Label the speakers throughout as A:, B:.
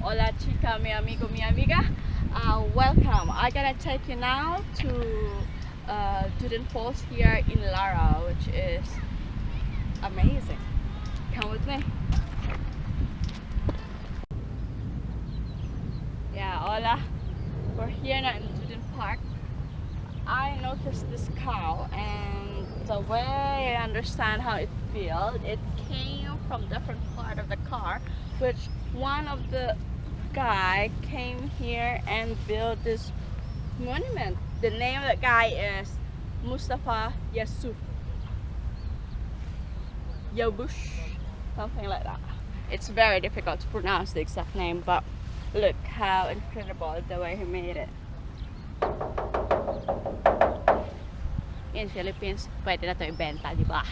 A: Hola chica, mi amigo, mi amiga. Welcome. I'm gonna take you now to Duden Falls here in Lara, which is amazing. Come with me. Yeah, hola. We're here now in Duden Park. I noticed this cow, and the way I understand how it feels, it came from different part of the car, which one of the guy came here and built this monument. The name of the guy is Mustafa Yusuf Yabush, something like that. It's very difficult to pronounce the exact name, but look how incredible the way he made it. In Philippines, pwede na ito ibenta, di ba?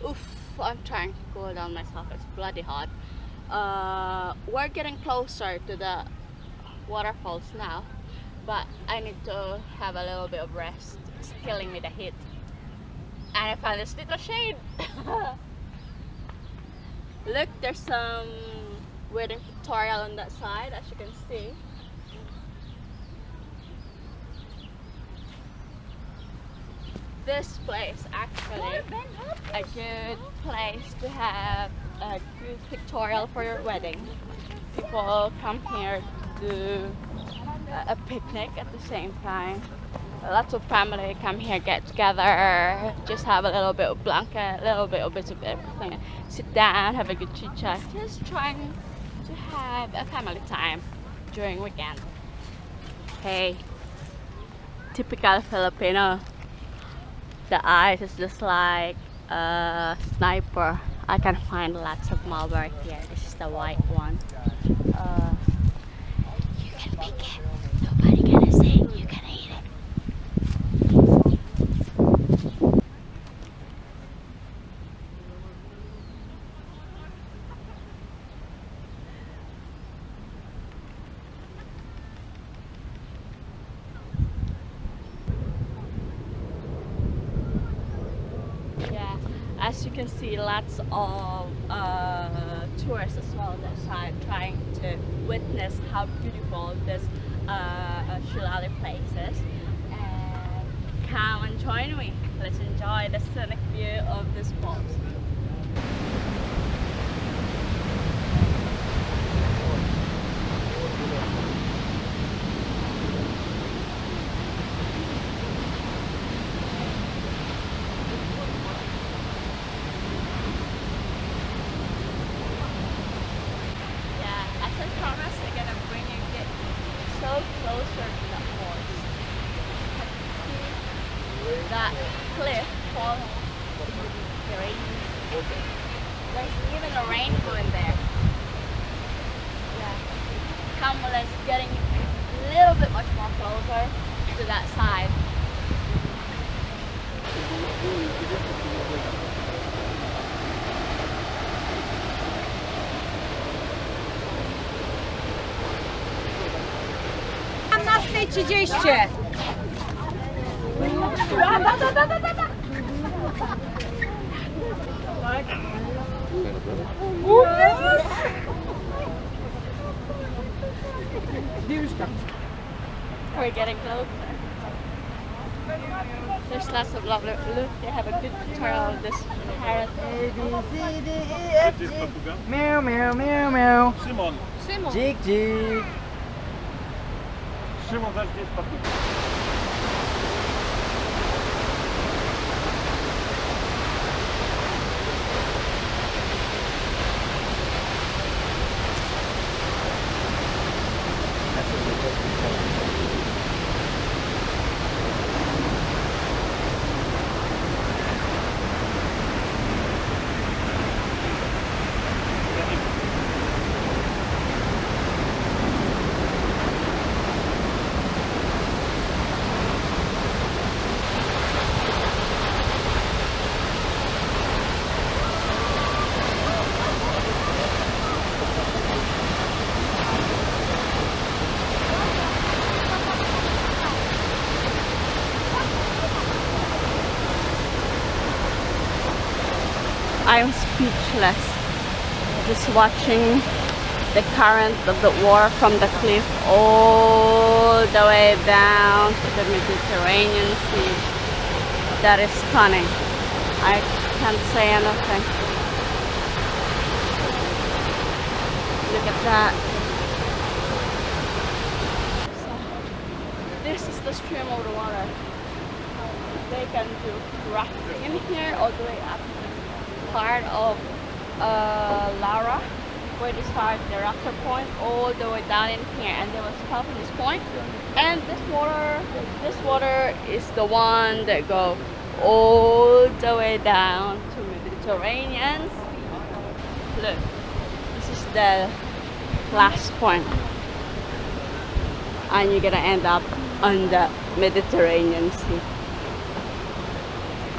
A: Oof, I'm trying to cool down myself. It's bloody hot. We're getting closer to the waterfalls now, but I need to have a little bit of rest. It's killing me, the heat. And I found this little shade. Look, there's some wedding tutorial on that side, as you can see. This place actually a good place to have a good pictorial for your wedding. People come here to do a picnic at the same time. Lots of family come here, get together, just have a little bit of blanket, a little bit of everything. Sit down, have a good chit chat. Just trying to have a family time during weekend. Hey, typical Filipino. The eyes is just like a sniper. I can find lots of mulberry here. This is the white one. You can pick it. Nobody gonna say you can eat it. As you can see, lots of tourists as well on that side trying to witness how beautiful this Selalesi place is. And come and join me. Let's enjoy the scenic view of this falls. Closer to the falls. See that cliff falling. There's even a rainbow in there. Yeah. Come, let's getting a little bit much more closer to that side. We're getting close. There's lots of lovely look. They have a good tutorial of this parrot.
B: A, B, C, D, E, F, G. Meow, meow, meow, meow.
C: Simon.
B: Jig, jig.
C: Simon, that's this papuga.
A: I'm speechless just watching the current of the water from the cliff all the way down to the Mediterranean Sea. That is stunning. I can't say anything. Look at that. So, this is the stream of the water. They can do rafting in here all the way up to part of Lara, where they start the rafter point, all the way down in here, and they will stop in this point. And this water is the one that go all the way down to Mediterranean Sea. Look, this is the last point, and you're gonna end up on the Mediterranean Sea.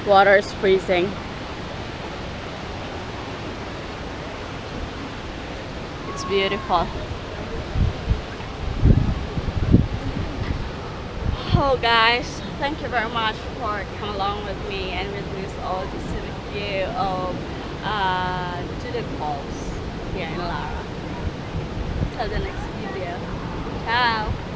A: Water is freezing. It's beautiful. Oh guys, thank you very much for coming along with me and witness all the scenic view of Duden Falls here in Lara. Till the next video. Ciao!